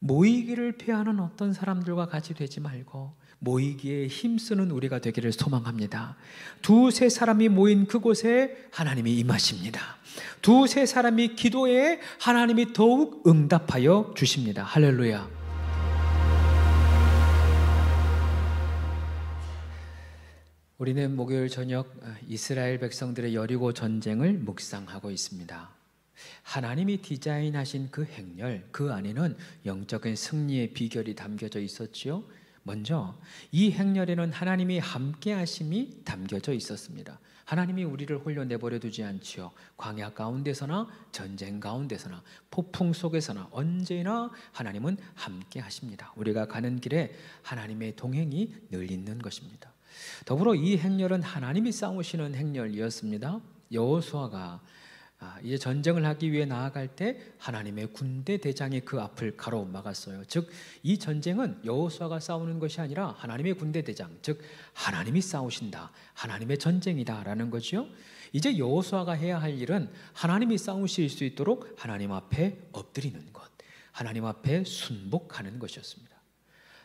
모이기를 피하는 어떤 사람들과 같이 되지 말고 모이기에 힘쓰는 우리가 되기를 소망합니다. 두세 사람이 모인 그곳에 하나님이 임하십니다. 두세 사람이 기도에 하나님이 더욱 응답하여 주십니다. 할렐루야. 우리는 목요일 저녁 이스라엘 백성들의 여리고 전쟁을 묵상하고 있습니다. 하나님이 디자인하신 그 행렬, 그 안에는 영적인 승리의 비결이 담겨져 있었지요. 먼저 이 행렬에는 하나님이 함께 하심이 담겨져 있었습니다. 하나님이 우리를 홀려 내버려 두지 않지요. 광야 가운데서나 전쟁 가운데서나 폭풍 속에서나 언제나 하나님은 함께 하십니다. 우리가 가는 길에 하나님의 동행이 늘 있는 것입니다. 더불어 이 행렬은 하나님이 싸우시는 행렬이었습니다. 여호수아가 이제 전쟁을 하기 위해 나아갈 때 하나님의 군대 대장이 그 앞을 가로막았어요. 즉 이 전쟁은 여호수아가 싸우는 것이 아니라 하나님의 군대 대장, 즉 하나님이 싸우신다, 하나님의 전쟁이다라는 거죠. 이제 여호수아가 해야 할 일은 하나님이 싸우실 수 있도록 하나님 앞에 엎드리는 것, 하나님 앞에 순복하는 것이었습니다.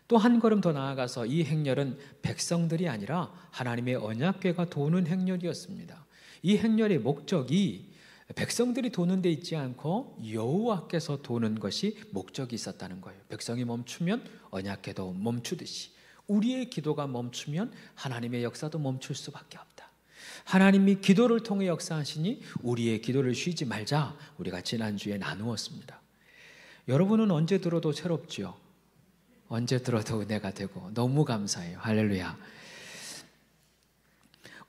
또 한 걸음 더 나아가서 이 행렬은 백성들이 아니라 하나님의 언약궤가 도는 행렬이었습니다. 이 행렬의 목적이 백성들이 도는 데 있지 않고 여호와께서 도는 것이 목적이 있었다는 거예요. 백성이 멈추면 언약궤도 멈추듯이 우리의 기도가 멈추면 하나님의 역사도 멈출 수밖에 없다. 하나님이 기도를 통해 역사하시니 우리의 기도를 쉬지 말자, 우리가 지난주에 나누었습니다. 여러분은 언제 들어도 새롭지요? 언제 들어도 은혜가 되고 너무 감사해요. 할렐루야.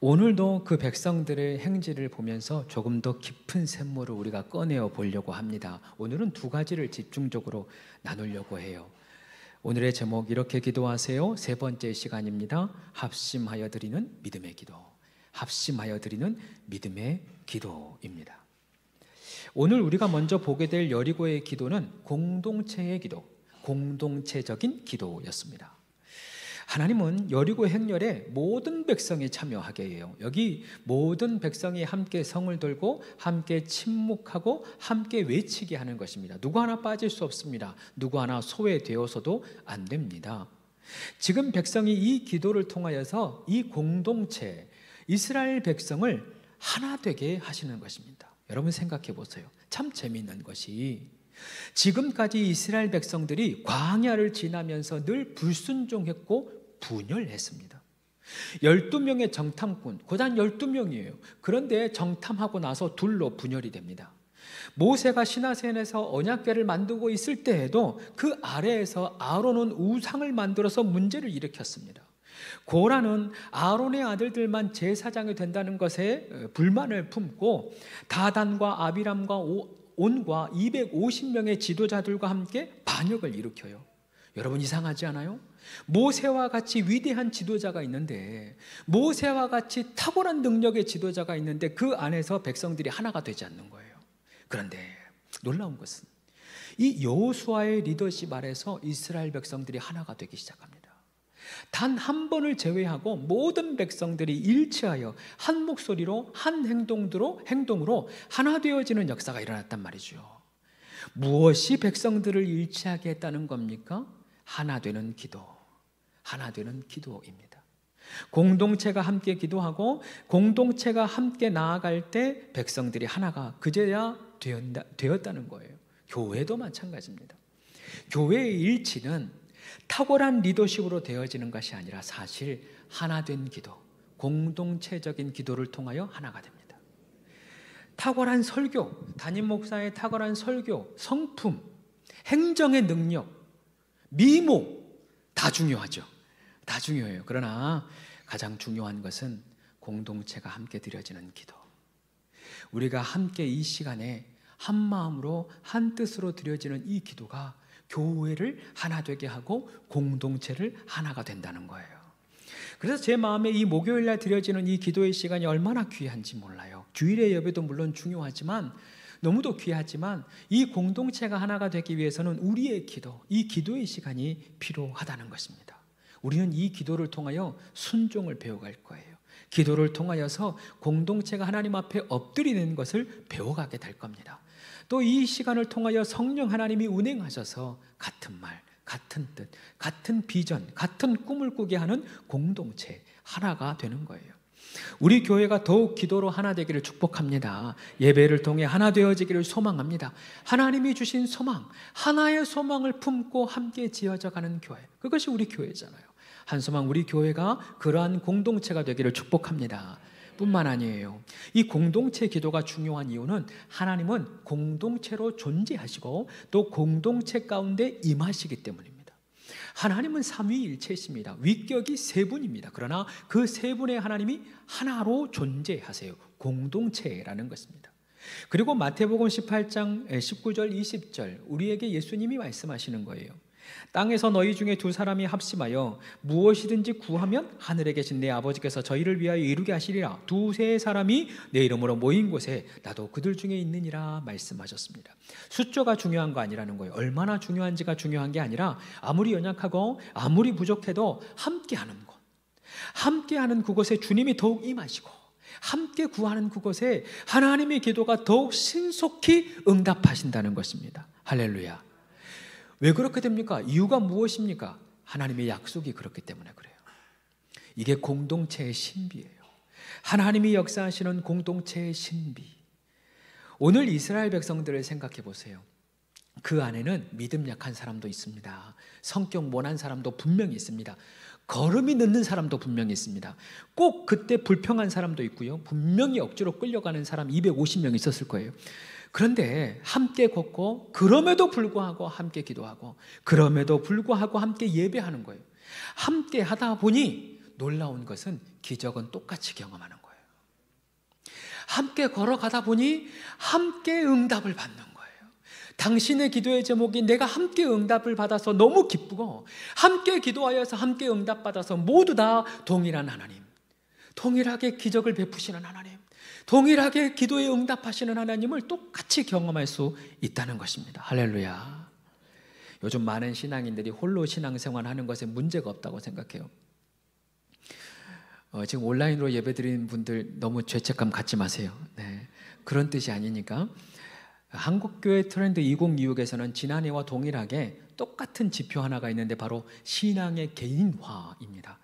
오늘도 그 백성들의 행진을 보면서 조금 더 깊은 샘물을 우리가 꺼내어 보려고 합니다. 오늘은 두 가지를 집중적으로 나누려고 해요. 오늘의 제목 이렇게 기도하세요. 세 번째 시간입니다. 합심하여 드리는 믿음의 기도. 합심하여 드리는 믿음의 기도입니다. 오늘 우리가 먼저 보게 될 여리고의 기도는 공동체의 기도, 공동체적인 기도였습니다. 하나님은 여리고 행렬에 모든 백성이 참여하게 해요. 여기 모든 백성이 함께 성을 들고 함께 침묵하고 함께 외치게 하는 것입니다. 누구 하나 빠질 수 없습니다. 누구 하나 소외되어서도 안 됩니다. 지금 백성이 이 기도를 통하여서 이 공동체, 이스라엘 백성을 하나 되게 하시는 것입니다. 여러분 생각해 보세요. 참 재미있는 것이 지금까지 이스라엘 백성들이 광야를 지나면서 늘 불순종했고 분열했습니다. 12명의 정탐꾼, 고단 12명이에요. 그런데 정탐하고 나서 둘로 분열이 됩니다. 모세가 시나센에서 언약궤를 만들고 있을 때에도 그 아래에서 아론은 우상을 만들어서 문제를 일으켰습니다. 고라는 아론의 아들들만 제사장이 된다는 것에 불만을 품고 다단과 아비람과 온과 250명의 지도자들과 함께 반역을 일으켜요. 여러분 이상하지 않아요? 모세와 같이 위대한 지도자가 있는데, 모세와 같이 탁월한 능력의 지도자가 있는데 그 안에서 백성들이 하나가 되지 않는 거예요. 그런데 놀라운 것은 이 여호수아의 리더십 아래서 이스라엘 백성들이 하나가 되기 시작합니다. 단 한 번을 제외하고 모든 백성들이 일치하여 한 목소리로 한 행동으로 하나 되어지는 역사가 일어났단 말이죠. 무엇이 백성들을 일치하게 했다는 겁니까? 하나 되는 기도, 하나 되는 기도입니다. 공동체가 함께 기도하고 공동체가 함께 나아갈 때 백성들이 하나가 그제야 되었다는 거예요. 교회도 마찬가지입니다. 교회의 일치는 탁월한 리더십으로 되어지는 것이 아니라 사실 하나 된 기도, 공동체적인 기도를 통하여 하나가 됩니다. 탁월한 설교, 담임 목사의 탁월한 설교, 성품, 행정의 능력, 미모 다 중요하죠. 다 중요해요. 그러나 가장 중요한 것은 공동체가 함께 드려지는 기도. 우리가 함께 이 시간에 한 마음으로 한 뜻으로 드려지는 이 기도가 교회를 하나 되게 하고 공동체를 하나가 된다는 거예요. 그래서 제 마음에 이 목요일날 드려지는 이 기도의 시간이 얼마나 귀한지 몰라요. 주일의 예배도 물론 중요하지만 너무도 귀하지만 이 공동체가 하나가 되기 위해서는 우리의 기도, 이 기도의 시간이 필요하다는 것입니다. 우리는 이 기도를 통하여 순종을 배워갈 거예요. 기도를 통하여서 공동체가 하나님 앞에 엎드리는 것을 배워가게 될 겁니다. 또 이 시간을 통하여 성령 하나님이 운행하셔서 같은 말, 같은 뜻, 같은 비전, 같은 꿈을 꾸게 하는 공동체 하나가 되는 거예요. 우리 교회가 더욱 기도로 하나 되기를 축복합니다. 예배를 통해 하나 되어지기를 소망합니다. 하나님이 주신 소망, 하나의 소망을 품고 함께 지어져가는 교회, 그것이 우리 교회잖아요. 한소망 우리 교회가 그러한 공동체가 되기를 축복합니다. 뿐만 아니에요. 이 공동체 기도가 중요한 이유는 하나님은 공동체로 존재하시고 또 공동체 가운데 임하시기 때문입니다. 하나님은 삼위일체이십니다. 위격이 세 분입니다. 그러나 그 세 분의 하나님이 하나로 존재하세요. 공동체라는 것입니다. 그리고 마태복음 18장 19절 20절 우리에게 예수님이 말씀하시는 거예요. 땅에서 너희 중에 두 사람이 합심하여 무엇이든지 구하면 하늘에 계신 내 아버지께서 저희를 위하여 이루게 하시리라. 두세 사람이 내 이름으로 모인 곳에 나도 그들 중에 있느니라 말씀하셨습니다. 숫자가 중요한 거 아니라는 거예요. 얼마나 중요한지가 중요한 게 아니라 아무리 연약하고 아무리 부족해도 함께하는 곳, 함께하는 그곳에 주님이 더욱 임하시고 함께 구하는 그곳에 하나님의 기도가 더욱 신속히 응답하신다는 것입니다. 할렐루야. 왜 그렇게 됩니까? 이유가 무엇입니까? 하나님의 약속이 그렇기 때문에 그래요. 이게 공동체의 신비예요. 하나님이 역사하시는 공동체의 신비. 오늘 이스라엘 백성들을 생각해 보세요. 그 안에는 믿음 약한 사람도 있습니다. 성격 모난 사람도 분명히 있습니다. 걸음이 늦는 사람도 분명히 있습니다. 꼭 그때 불평한 사람도 있고요. 분명히 억지로 끌려가는 사람 250명 있었을 거예요. 그런데 함께 걷고 그럼에도 불구하고 함께 기도하고 그럼에도 불구하고 함께 예배하는 거예요. 함께 하다 보니 놀라운 것은 기적은 똑같이 경험하는 거예요. 함께 걸어가다 보니 함께 응답을 받는 거예요. 당신의 기도의 제목이 내가 함께 응답을 받아서 너무 기쁘고 함께 기도하여서 함께 응답받아서 모두 다 동일한 하나님, 동일하게 기적을 베푸시는 하나님, 동일하게 기도에 응답하시는 하나님을 똑같이 경험할 수 있다는 것입니다. 할렐루야. 요즘 많은 신앙인들이 홀로 신앙생활하는 것에 문제가 없다고 생각해요. 지금 온라인으로 예배드리는 분들 너무 죄책감 갖지 마세요. 네, 그런 뜻이 아니니까. 한국교회 트렌드 2026에서는 지난해와 동일하게 똑같은 지표 하나가 있는데 바로 신앙의 개인화입니다.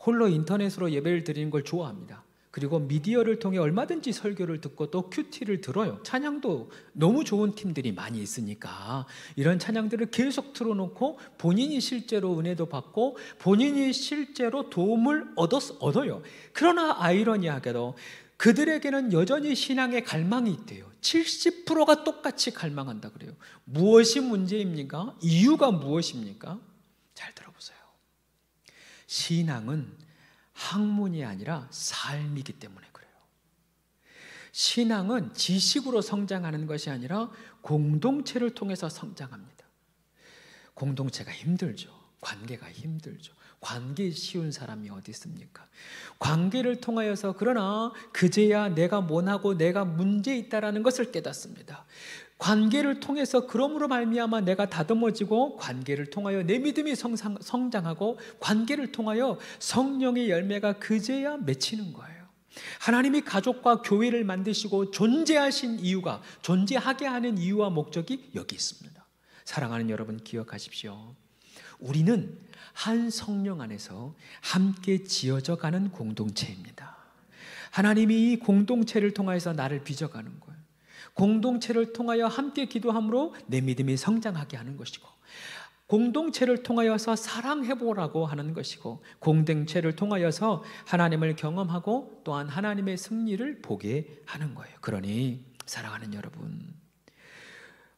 홀로 인터넷으로 예배를 드리는 걸 좋아합니다. 그리고 미디어를 통해 얼마든지 설교를 듣고 또 큐티를 들어요. 찬양도 너무 좋은 팀들이 많이 있으니까 이런 찬양들을 계속 틀어놓고 본인이 실제로 은혜도 받고 본인이 실제로 도움을 얻어요. 그러나 아이러니하게도 그들에게는 여전히 신앙의 갈망이 있대요. 70%가 똑같이 갈망한다 그래요. 무엇이 문제입니까? 이유가 무엇입니까? 잘 들어보세요. 신앙은 학문이 아니라 삶이기 때문에 그래요. 신앙은 지식으로 성장하는 것이 아니라 공동체를 통해서 성장합니다. 공동체가 힘들죠. 관계가 힘들죠. 관계 쉬운 사람이 어디 있습니까? 관계를 통하여서 그러나 그제야 내가 못하고 내가 문제 있다라는 것을 깨닫습니다. 관계를 통해서 그러므로 말미암아 내가 다듬어지고 관계를 통하여 내 믿음이 성장하고 관계를 통하여 성령의 열매가 그제야 맺히는 거예요. 하나님이 가족과 교회를 만드시고 존재하신 이유가, 존재하게 하는 이유와 목적이 여기 있습니다. 사랑하는 여러분 기억하십시오. 우리는 한 성령 안에서 함께 지어져 가는 공동체입니다. 하나님이 이 공동체를 통해서 나를 빚어가는 거예요. 공동체를 통하여 함께 기도함으로 내 믿음이 성장하게 하는 것이고, 공동체를 통하여서 사랑해보라고 하는 것이고, 공동체를 통하여서 하나님을 경험하고 또한 하나님의 승리를 보게 하는 거예요. 그러니 사랑하는 여러분,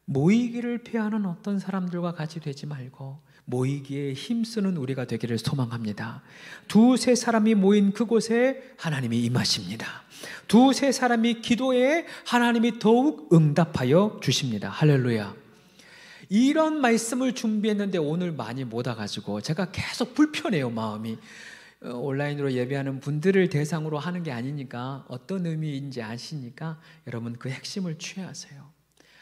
모이기를 피하는 어떤 사람들과 같이 되지 말고 모이기에 힘쓰는 우리가 되기를 소망합니다. 두세 사람이 모인 그곳에 하나님이 임하십니다. 두세 사람이 기도에 하나님이 더욱 응답하여 주십니다. 할렐루야. 이런 말씀을 준비했는데 오늘 많이 못 와가지고 제가 계속 불편해요. 마음이. 온라인으로 예배하는 분들을 대상으로 하는 게 아니니까 어떤 의미인지 아시니까 여러분 그 핵심을 취하세요.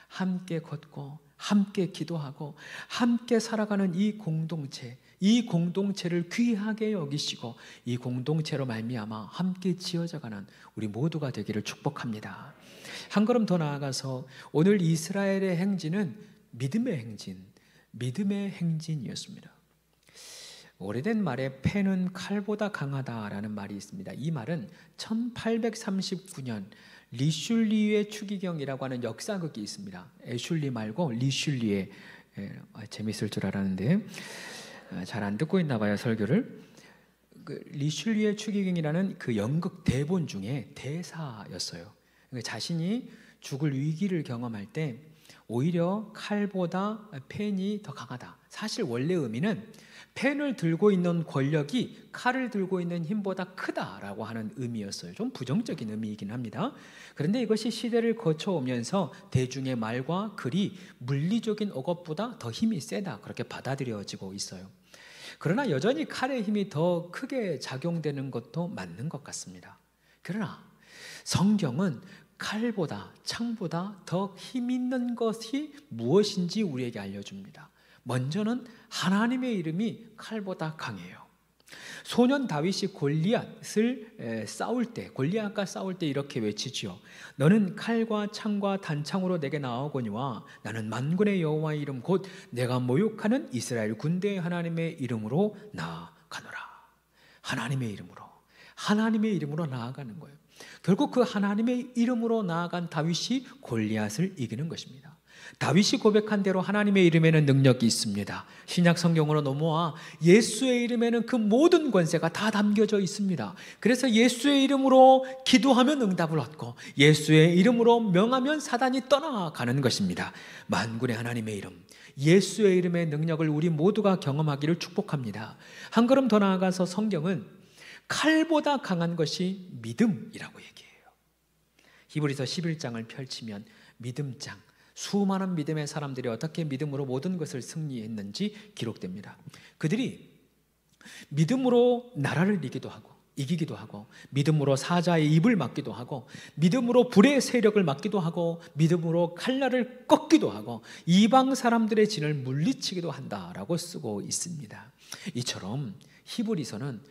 함께 걷고 함께 기도하고 함께 살아가는 이 공동체, 이 공동체를 귀하게 여기시고 이 공동체로 말미암아 함께 지어져가는 우리 모두가 되기를 축복합니다. 한 걸음 더 나아가서 오늘 이스라엘의 행진은 믿음의 행진이었습니다. 오래된 말에 패는 칼보다 강하다라는 말이 있습니다. 이 말은 1839년 리슐리의 추기경이라고 하는 역사극이 있습니다. 애슐리 말고 리슐리의, 재밌을 줄 알았는데 잘 안 듣고 있나 봐요, 설교를. 리슐리의 추기경이라는 그 연극 대본 중에 대사였어요. 자신이 죽을 위기를 경험할 때 오히려 칼보다 펜이 더 강하다. 사실 원래 의미는 펜을 들고 있는 권력이 칼을 들고 있는 힘보다 크다라고 하는 의미였어요. 좀 부정적인 의미이긴 합니다. 그런데 이것이 시대를 거쳐오면서 대중의 말과 글이 물리적인 억압보다 더 힘이 세다, 그렇게 받아들여지고 있어요. 그러나 여전히 칼의 힘이 더 크게 작용되는 것도 맞는 것 같습니다. 그러나 성경은 칼보다, 창보다 더 힘 있는 것이 무엇인지 우리에게 알려줍니다. 먼저는 하나님의 이름이 칼보다 강해요. 소년 다윗이 골리앗과 싸울 때 이렇게 외치지요. 너는 칼과 창과 단창으로 내게 나아오거니와 나는 만군의 여호와의 이름 곧 내가 모욕하는 이스라엘 군대의 하나님의 이름으로 나아가노라. 하나님의 이름으로 나아가는 거예요. 결국 그 하나님의 이름으로 나아간 다윗이 골리앗을 이기는 것입니다. 다윗이 고백한 대로 하나님의 이름에는 능력이 있습니다. 신약 성경으로 넘어와 예수의 이름에는 그 모든 권세가 다 담겨져 있습니다. 그래서 예수의 이름으로 기도하면 응답을 얻고 예수의 이름으로 명하면 사단이 떠나가는 것입니다. 만군의 하나님의 이름, 예수의 이름의 능력을 우리 모두가 경험하기를 축복합니다. 한 걸음 더 나아가서 성경은 칼보다 강한 것이 믿음이라고 얘기해요. 히브리서 11장을 펼치면 믿음장, 수많은 믿음의 사람들이 어떻게 믿음으로 모든 것을 승리했는지 기록됩니다. 그들이 믿음으로 나라를 이기기도 하고 믿음으로 사자의 입을 막기도 하고 믿음으로 불의 세력을 막기도 하고 믿음으로 칼날을 꺾기도 하고 이방 사람들의 진을 물리치기도 한다라고 쓰고 있습니다. 이처럼 히브리서는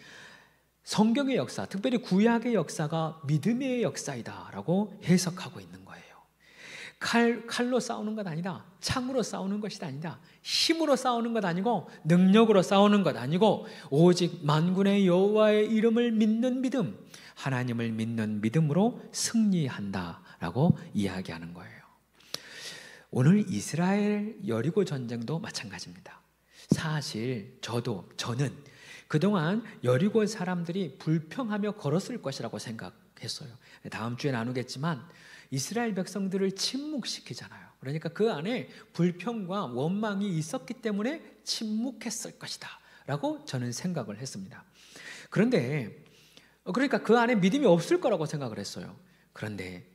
성경의 역사, 특별히 구약의 역사가 믿음의 역사이다라고 해석하고 있는 거예요. 칼로 싸우는 것 아니다, 창으로 싸우는 것이 아니다, 힘으로 싸우는 것 아니고 능력으로 싸우는 것 아니고 오직 만군의 여호와의 이름을 믿는 믿음, 하나님을 믿는 믿음으로 승리한다라고 이야기하는 거예요. 오늘 이스라엘 여리고 전쟁도 마찬가지입니다. 사실 저는 그동안 여리고 사람들이 불평하며 걸었을 것이라고 생각했어요. 다음 주에 나누겠지만 이스라엘 백성들을 침묵시키잖아요. 그러니까 그 안에 불평과 원망이 있었기 때문에 침묵했을 것이다 라고 저는 생각을 했습니다. 그러니까 그 안에 믿음이 없을 거라고 생각을 했어요. 그런데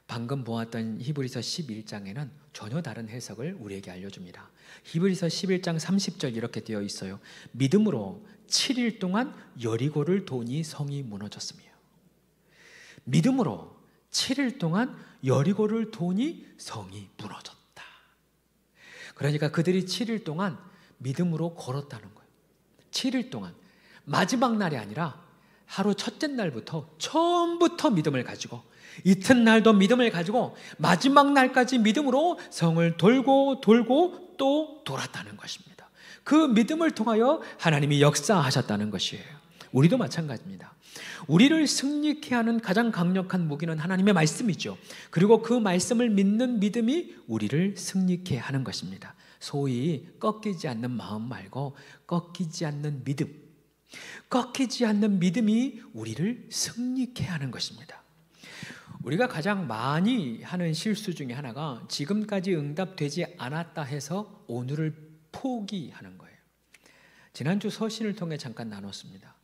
방금 보았던 히브리서 11장에는 전혀 다른 해석을 우리에게 알려줍니다. 히브리서 11장 30절 이렇게 되어 있어요. 믿음으로 7일 동안 여리고를 도니 성이 무너졌으며, 믿음으로 7일 동안 여리고를 도니 성이 무너졌다. 그러니까 그들이 7일 동안 믿음으로 걸었다는 거예요. 7일 동안, 마지막 날이 아니라 하루 첫째 날부터 처음부터 믿음을 가지고 이튿날도 믿음을 가지고 마지막 날까지 믿음으로 성을 돌고 또 돌았다는 것입니다. 그 믿음을 통하여 하나님이 역사하셨다는 것이에요. 우리도 마찬가지입니다. 우리를 승리케 하는 가장 강력한 무기는 하나님의 말씀이죠. 그리고 그 말씀을 믿는 믿음이 우리를 승리케 하는 것입니다. 소위 꺾이지 않는 마음 말고 꺾이지 않는 믿음이 우리를 승리케 하는 것입니다. 우리가 가장 많이 하는 실수 중에 하나가 지금까지 응답되지 않았다 해서 오늘을 포기하는 거예요. 지난주 서신을 통해 잠깐 나눴습니다.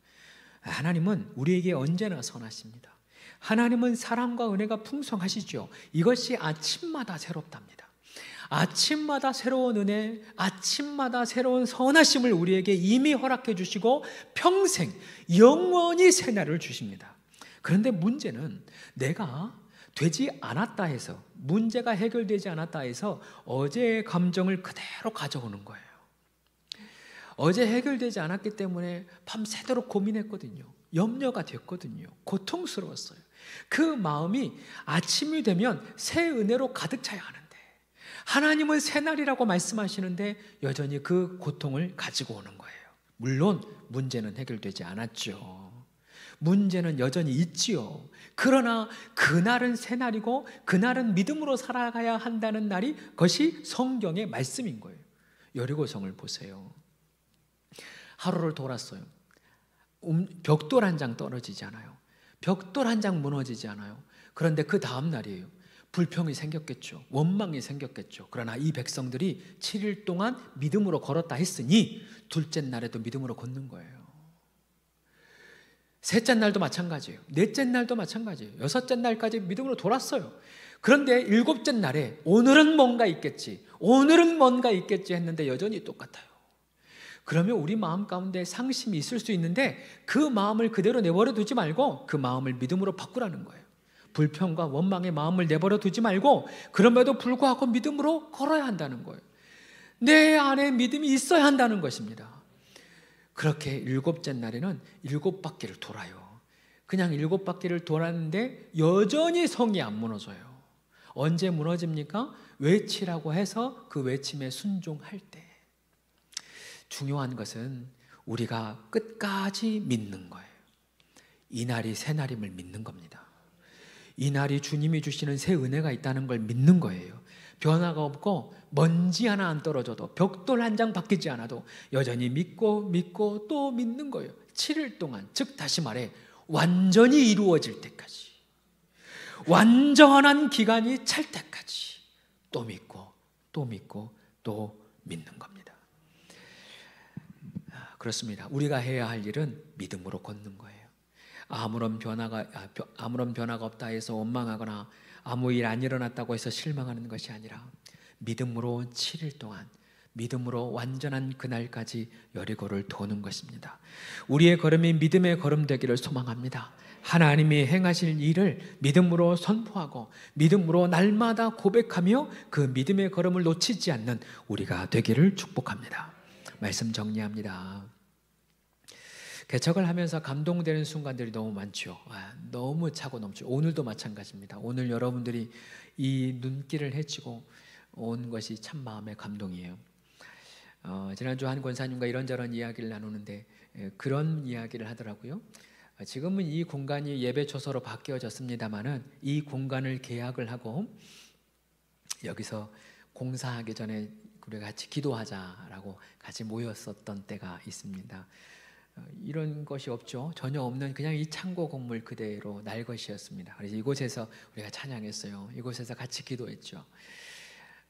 하나님은 우리에게 언제나 선하십니다. 하나님은 사랑과 은혜가 풍성하시죠. 이것이 아침마다 새롭답니다. 아침마다 새로운 은혜, 아침마다 새로운 선하심을 우리에게 이미 허락해 주시고 평생 영원히 새 날을 주십니다. 그런데 문제는 내가 되지 않았다 해서, 문제가 해결되지 않았다 해서 어제의 감정을 그대로 가져오는 거예요. 어제 해결되지 않았기 때문에 밤새도록 고민했거든요. 염려가 됐거든요. 고통스러웠어요. 그 마음이 아침이 되면 새 은혜로 가득 차야 하는데, 하나님은 새날이라고 말씀하시는데 여전히 그 고통을 가지고 오는 거예요. 물론 문제는 해결되지 않았죠. 문제는 여전히 있지요. 그러나 그날은 새날이고 그날은 믿음으로 살아가야 한다는 날이, 그것이 성경의 말씀인 거예요. 여리고성을 보세요. 하루를 돌았어요. 벽돌 한 장 떨어지지 않아요. 벽돌 한 장 무너지지 않아요. 그런데 그 다음 날이에요. 불평이 생겼겠죠. 원망이 생겼겠죠. 그러나 이 백성들이 7일 동안 믿음으로 걸었다 했으니 둘째 날에도 믿음으로 걷는 거예요. 셋째 날도 마찬가지예요. 넷째 날도 마찬가지예요. 여섯째 날까지 믿음으로 돌았어요. 그런데 일곱째 날에 오늘은 뭔가 있겠지, 오늘은 뭔가 있겠지 했는데 여전히 똑같아요. 그러면 우리 마음 가운데 상심이 있을 수 있는데 그 마음을 그대로 내버려 두지 말고 그 마음을 믿음으로 바꾸라는 거예요. 불평과 원망의 마음을 내버려 두지 말고 그럼에도 불구하고 믿음으로 걸어야 한다는 거예요. 내 안에 믿음이 있어야 한다는 것입니다. 그렇게 일곱째 날에는 7바퀴를 돌아요. 그냥 7바퀴를 돌았는데 여전히 성이 안 무너져요. 언제 무너집니까? 외치라고 해서 그 외침에 순종할 때. 중요한 것은 우리가 끝까지 믿는 거예요. 이 날이 새 날임을 믿는 겁니다. 이 날이 주님이 주시는 새 은혜가 있다는 걸 믿는 거예요. 변화가 없고 먼지 하나 안 떨어져도, 벽돌 한 장 바뀌지 않아도 여전히 믿고 또 믿는 거예요. 7일 동안, 즉 다시 말해 완전히 이루어질 때까지, 완전한 기간이 찰 때까지 또 믿고 또 믿는 겁니다. 그렇습니다. 우리가 해야 할 일은 믿음으로 걷는 거예요. 아무런 변화가 없다 해서 원망하거나 아무 일 안 일어났다고 해서 실망하는 것이 아니라 믿음으로 7일 동안, 믿음으로 완전한 그날까지 여리고를 도는 것입니다. 우리의 걸음이 믿음의 걸음 되기를 소망합니다. 하나님이 행하실 일을 믿음으로 선포하고 믿음으로 날마다 고백하며 그 믿음의 걸음을 놓치지 않는 우리가 되기를 축복합니다. 말씀 정리합니다. 개척을 하면서 감동되는 순간들이 너무 많죠. 너무 차고 넘치죠. 오늘도 마찬가지입니다. 오늘 여러분들이 이 눈길을 헤치고 온 것이 참 마음의 감동이에요. 지난주 한 권사님과 이런저런 이야기를 나누는데 그런 이야기를 하더라고요. 지금은 이 공간이 예배 초소로 바뀌어졌습니다마는 이 공간을 계약을 하고 여기서 공사하기 전에 우리가 같이 기도하자라고 같이 모였었던 때가 있습니다. 이런 것이 없죠. 전혀 없는 그냥 이 창고 건물 그대로 날 것이었습니다. 그래서 이곳에서 우리가 찬양했어요. 이곳에서 같이 기도했죠.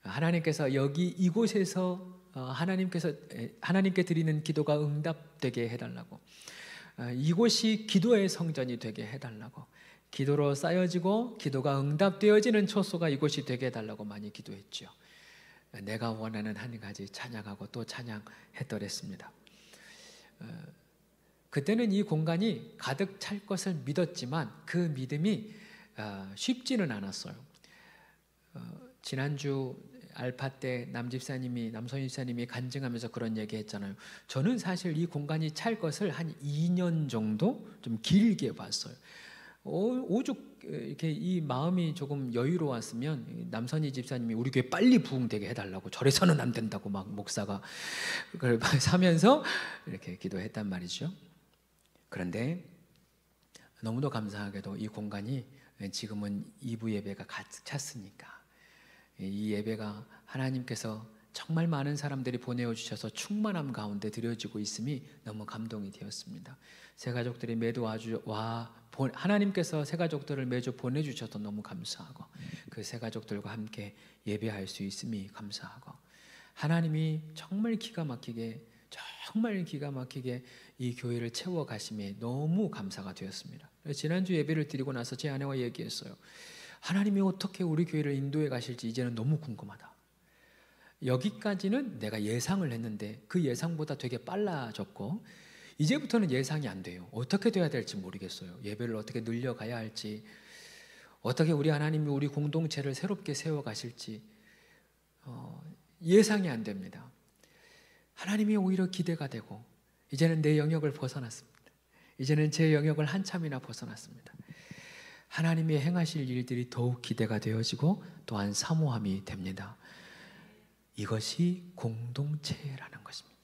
하나님께서 이곳에서 하나님께 드리는 기도가 응답되게 해달라고, 이곳이 기도의 성전이 되게 해달라고, 기도로 쌓여지고 기도가 응답되어지는 초소가 이곳이 되게 해달라고 많이 기도했죠. 내가 원하는 한 가지 찬양하고 또 찬양했더랬습니다. 그때는 이 공간이 가득 찰 것을 믿었지만 그 믿음이 쉽지는 않았어요. 지난주 알파 때 남선희 집사님이 간증하면서 그런 얘기 했잖아요. 저는 사실 이 공간이 찰 것을 한 2년 정도 좀 길게 봤어요. 오죽 이렇게 이 마음이 조금 여유로웠으면 남선희 집사님이 우리 교회 빨리 부흥되게 해달라고, 절에서는 안 된다고 막 목사가 그걸 사면서 이렇게 기도했단 말이죠. 그런데 너무도 감사하게도 이 공간이 지금은 2부 예배가 가득 찼으니까, 이 예배가 하나님께서 정말 많은 사람들이 보내어 주셔서 충만함 가운데 드려지고 있음이 너무 감동이 되었습니다. 새 가족들이 매도 하나님께서 새 가족들을 매주 보내주셔서 너무 감사하고, 그 새 가족들과 함께 예배할 수 있음이 감사하고, 하나님이 정말 기가 막히게 이 교회를 채워가심에 너무 감사가 되었습니다. 지난주 예배를 드리고 나서 제 아내와 얘기했어요. 하나님이 어떻게 우리 교회를 인도해 가실지 이제는 너무 궁금하다. 여기까지는 내가 예상을 했는데 그 예상보다 되게 빨라졌고, 이제부터는 예상이 안 돼요. 어떻게 돼야 될지 모르겠어요. 예배를 어떻게 늘려가야 할지, 어떻게 우리 하나님이 우리 공동체를 새롭게 세워가실지 예상이 안 됩니다. 하나님이 오히려 기대가 되고 이제는 내 영역을 벗어났습니다. 이제는 제 영역을 한참이나 벗어났습니다. 하나님이 행하실 일들이 더욱 기대가 되어지고 또한 사모함이 됩니다. 이것이 공동체라는 것입니다.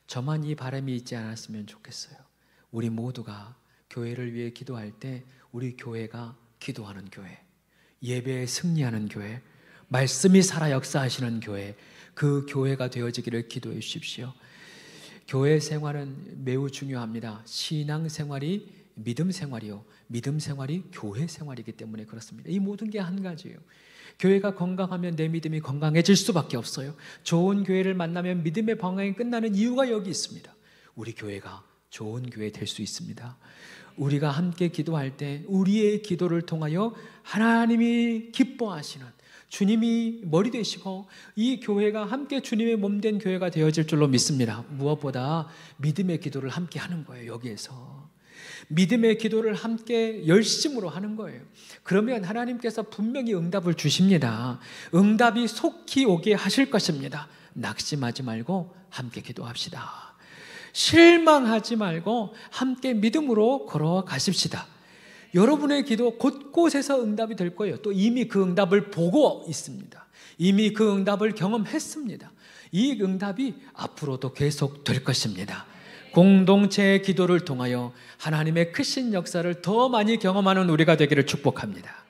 저만 이 바람이 있지 않았으면 좋겠어요. 우리 모두가 교회를 위해 기도할 때 우리 교회가 기도하는 교회, 예배에 승리하는 교회, 말씀이 살아 역사하시는 교회, 그 교회가 되어지기를 기도해 주십시오. 교회 생활은 매우 중요합니다. 신앙 생활이 믿음 생활이요, 믿음 생활이 교회 생활이기 때문에 그렇습니다. 이 모든 게 한 가지예요. 교회가 건강하면 내 믿음이 건강해질 수밖에 없어요. 좋은 교회를 만나면 믿음의 방향이 끝나는 이유가 여기 있습니다. 우리 교회가 좋은 교회 될 수 있습니다. 우리가 함께 기도할 때 우리의 기도를 통하여 하나님이 기뻐하시는, 주님이 머리 되시고 이 교회가 함께 주님의 몸된 교회가 되어질 줄로 믿습니다. 무엇보다 믿음의 기도를 함께 하는 거예요. 여기에서 믿음의 기도를 함께 열심으로 하는 거예요. 그러면 하나님께서 분명히 응답을 주십니다. 응답이 속히 오게 하실 것입니다. 낙심하지 말고 함께 기도합시다. 실망하지 말고 함께 믿음으로 걸어가십시다. 여러분의 기도 곳곳에서 응답이 될 거예요. 또 이미 그 응답을 보고 있습니다. 이미 그 응답을 경험했습니다. 이 응답이 앞으로도 계속 될 것입니다. 공동체의 기도를 통하여 하나님의 크신 역사를 더 많이 경험하는 우리가 되기를 축복합니다.